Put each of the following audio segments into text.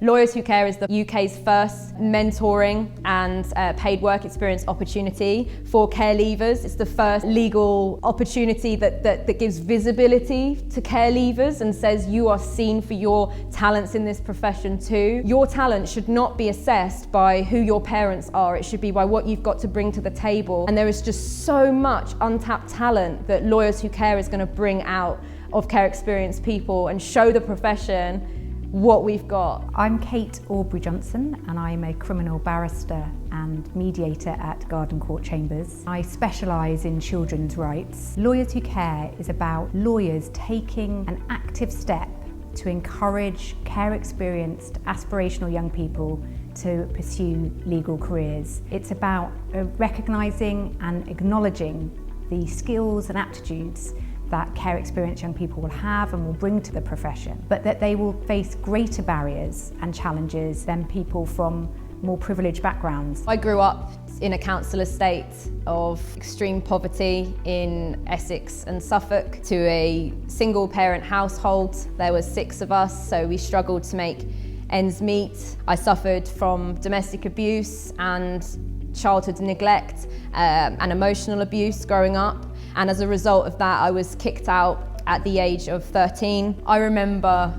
Lawyers Who Care is the UK's first mentoring and paid work experience opportunity for care leavers. It's the first legal opportunity that gives visibility to care leavers and says you are seen for your talents in this profession too. Your talent should not be assessed by who your parents are. It should be by what you've got to bring to the table. And there is just so much untapped talent that Lawyers Who Care is going to bring out of care experienced people and show the profession what we've got. I'm Kate Aubrey-Johnson and I'm a criminal barrister and mediator at Garden Court Chambers. I specialise in children's rights. Lawyers Who Care is about lawyers taking an active step to encourage care-experienced, aspirational young people to pursue legal careers. It's about recognising and acknowledging the skills and aptitudes that care experienced young people will have and will bring to the profession, but that they will face greater barriers and challenges than people from more privileged backgrounds. I grew up in a council estate of extreme poverty in Essex and Suffolk to a single parent household. There were 6 of us, so we struggled to make ends meet. I suffered from domestic abuse and childhood neglect and emotional abuse growing up. And as a result of that, I was kicked out at the age of 13. I remember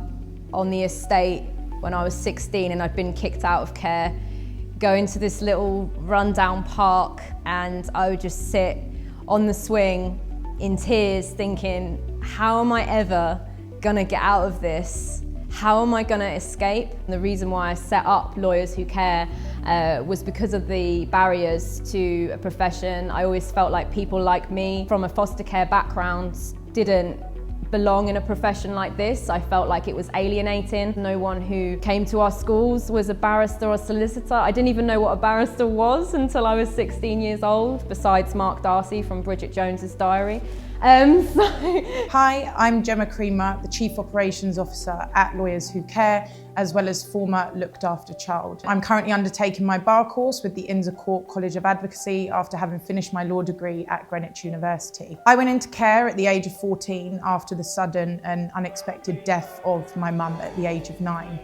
on the estate when I was 16 and I'd been kicked out of care, going to this little rundown park, and I would just sit on the swing in tears thinking, how am I ever gonna get out of this? How am I going to escape? And the reason why I set up Lawyers Who Care was because of the barriers to a profession. I always felt like people like me from a foster care background didn't belong in a profession like this. I felt like it was alienating. No one who came to our schools was a barrister or solicitor. I didn't even know what a barrister was until I was 16 years old, besides Mark Darcy from Bridget Jones's Diary. Hi, I'm Gemma, the Chief Operations Officer at Lawyers Who Care, as well as former looked after child. I'm currently undertaking my bar course with the Inns of Court College of Advocacy after having finished my law degree at Greenwich University. I went into care at the age of 14 after the sudden and unexpected death of my mum at the age of 9.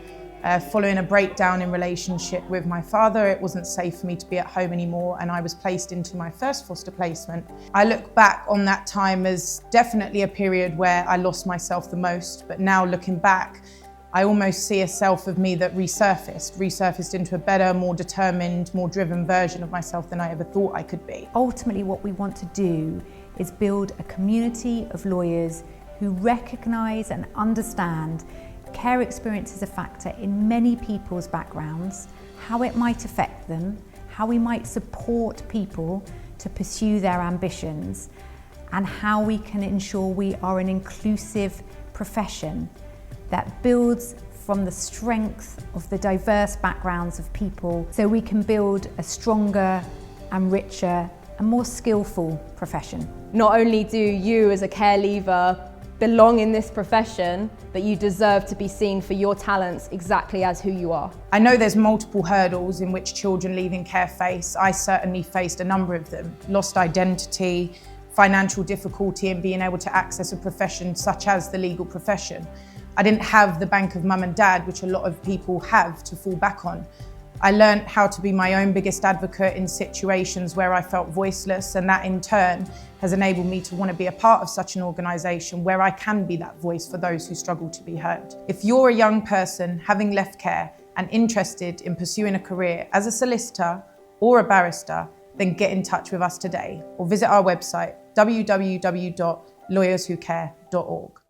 Following a breakdown in relationship with my father, it wasn't safe for me to be at home anymore, and I was placed into my first foster placement. I look back on that time as definitely a period where I lost myself the most, but now looking back, I almost see a self of me that resurfaced into a better, more determined, more driven version of myself than I ever thought I could be. Ultimately, what we want to do is build a community of lawyers who recognise and understand care experience is a factor in many people's backgrounds, how it might affect them, how we might support people to pursue their ambitions, and how we can ensure we are an inclusive profession that builds from the strength of the diverse backgrounds of people, so we can build a stronger and richer and more skillful profession. Not only do you as a care leaver belong in this profession, but you deserve to be seen for your talents exactly as who you are. I know there's multiple hurdles in which children leaving care face. I certainly faced a number of them. Lost identity, financial difficulty in being able to access a profession such as the legal profession. I didn't have the bank of mum and dad, which a lot of people have, to fall back on. I learned how to be my own biggest advocate in situations where I felt voiceless, and that in turn has enabled me to want to be a part of such an organisation where I can be that voice for those who struggle to be heard. If you're a young person having left care and interested in pursuing a career as a solicitor or a barrister, then get in touch with us today or visit our website www.lawyerswhocare.org.